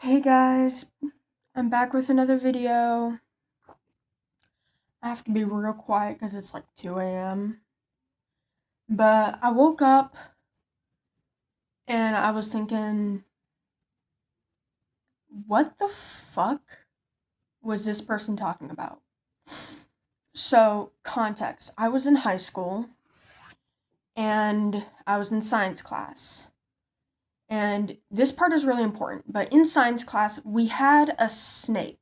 Hey guys, I'm back with another video. I have to be real quiet because it's like 2 a.m. But I woke up and I was thinking, what the fuck was this person talking about? So, context. I was in high school and I was in science class. And this part is really important, but in science class, we had a snake.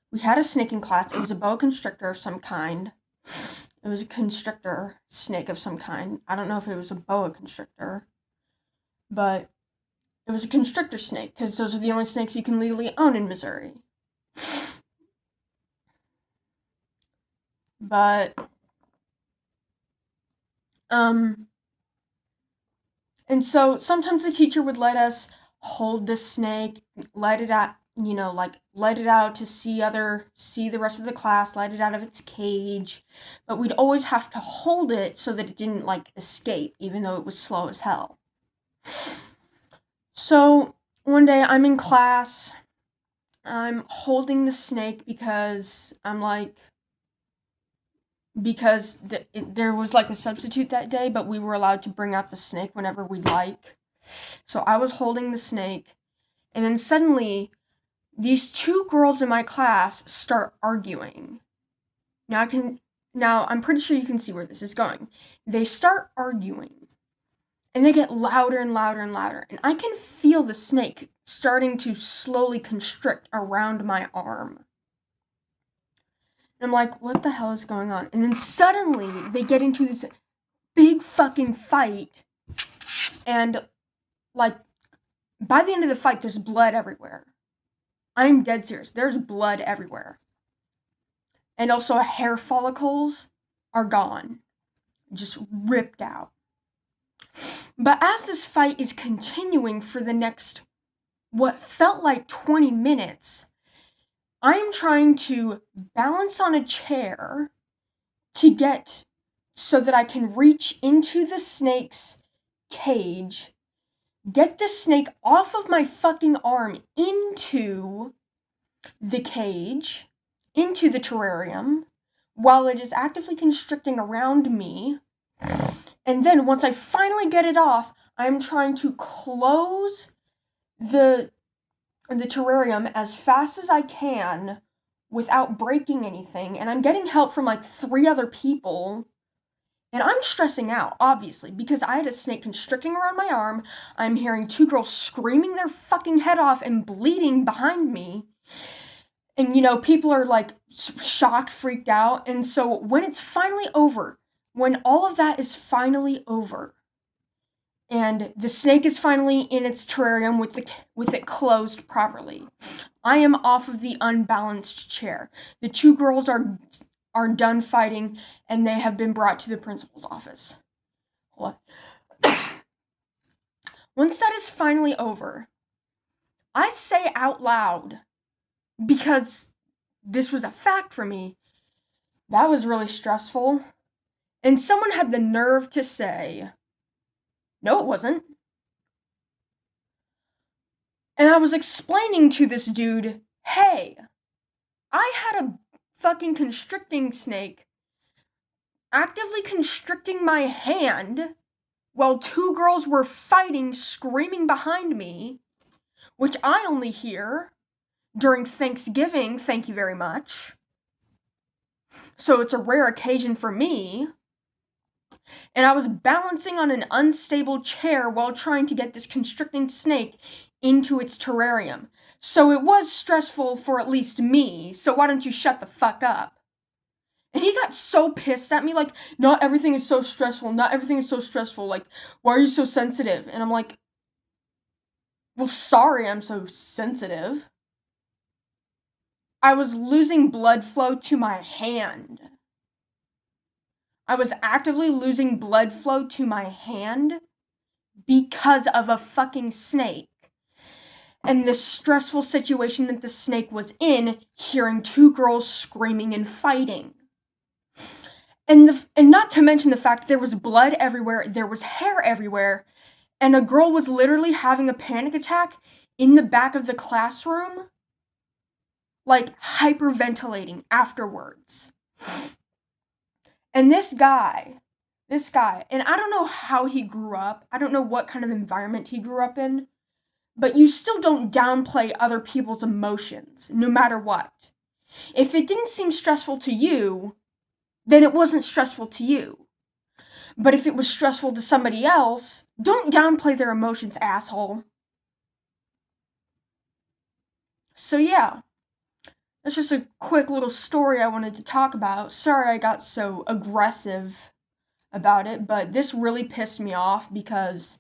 We had a snake in class. It was a boa constrictor of some kind. It was a constrictor snake of some kind. I don't know if it was a boa constrictor, but it was a constrictor snake because those are the only snakes you can legally own in Missouri. But, and so sometimes the teacher would let us hold the snake, let it out, let it out to see the rest of the class, let it out of its cage. But we'd always have to hold it so that it didn't, escape, even though it was slow as hell. So, one day I'm in class, I'm holding the snake because there was a substitute that day, but we were allowed to bring out the snake whenever we'd like. So I was holding the snake, and then suddenly these two girls in my class start arguing. Now I'm pretty sure you can see where this is going. They start arguing, and they get louder and louder and louder, and I can feel the snake starting to slowly constrict around my arm. And I'm like, what the hell is going on? And then suddenly, they get into this big fucking fight, and, by the end of the fight, there's blood everywhere. I'm dead serious. There's blood everywhere. And also, hair follicles are gone. Just ripped out. But as this fight is continuing for the next, what felt like 20 minutes, I'm trying to balance on a chair so that I can reach into the snake's cage, get the snake off of my fucking arm into the cage, into the terrarium, while it is actively constricting around me. And then once I finally get it off, I'm trying to close the terrarium as fast as I can without breaking anything, and I'm getting help from 3 other people, and I'm stressing out, obviously, because I had a snake constricting around my arm. I'm hearing 2 girls screaming their fucking head off and bleeding behind me, and people are shocked, freaked out. And so when it's finally over, when all of that is finally over, and the snake is finally in its terrarium with it closed properly, I am off of the unbalanced chair. The 2 girls are done fighting, and they have been brought to the principal's office. Hold on. Once that is finally over, I say out loud, because this was a fact for me, that was really stressful. And someone had the nerve to say, no, it wasn't. And I was explaining to this dude, hey, I had a fucking constricting snake actively constricting my hand while 2 girls were fighting, screaming behind me, which I only hear during Thanksgiving, thank you very much. So it's a rare occasion for me. And I was balancing on an unstable chair while trying to get this constricting snake into its terrarium. So it was stressful for at least me, so why don't you shut the fuck up? And he got so pissed at me, not everything is so stressful, not everything is so stressful, why are you so sensitive? And I'm like, well, sorry I'm so sensitive. I was losing blood flow to my hand. I was actively losing blood flow to my hand because of a fucking snake. And the stressful situation that the snake was in, hearing 2 girls screaming and fighting. And not to mention the fact there was blood everywhere, there was hair everywhere, and a girl was literally having a panic attack in the back of the classroom, like hyperventilating afterwards. And this guy, and I don't know how he grew up. I don't know what kind of environment he grew up in, but you still don't downplay other people's emotions, no matter what. If it didn't seem stressful to you, then it wasn't stressful to you. But if it was stressful to somebody else, don't downplay their emotions, asshole. So yeah, that's just a quick little story I wanted to talk about. Sorry I got so aggressive about it, but this really pissed me off because,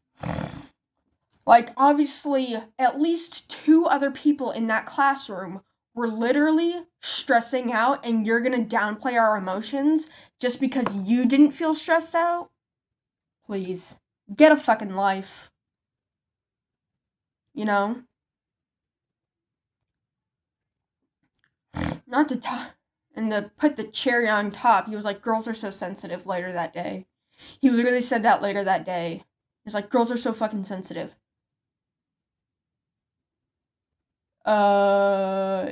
like, obviously, at least 2 other people in that classroom were literally stressing out, and you're gonna downplay our emotions just because you didn't feel stressed out? Please, get a fucking life. You know? Not to talk. And to put the cherry on top, he was like, girls are so sensitive later that day. He literally said that later that day. He's like, girls are so fucking sensitive.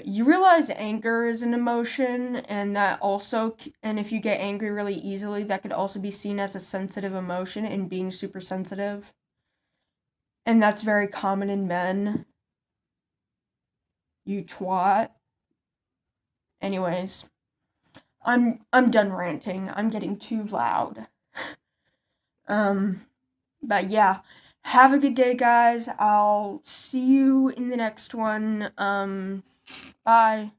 You realize anger is an emotion, and that also, and if you get angry really easily, that could also be seen as a sensitive emotion and being super sensitive. And that's very common in men. You twat. Anyways, I'm done ranting. I'm getting too loud. But yeah, have a good day, guys. I'll see you in the next one. Bye.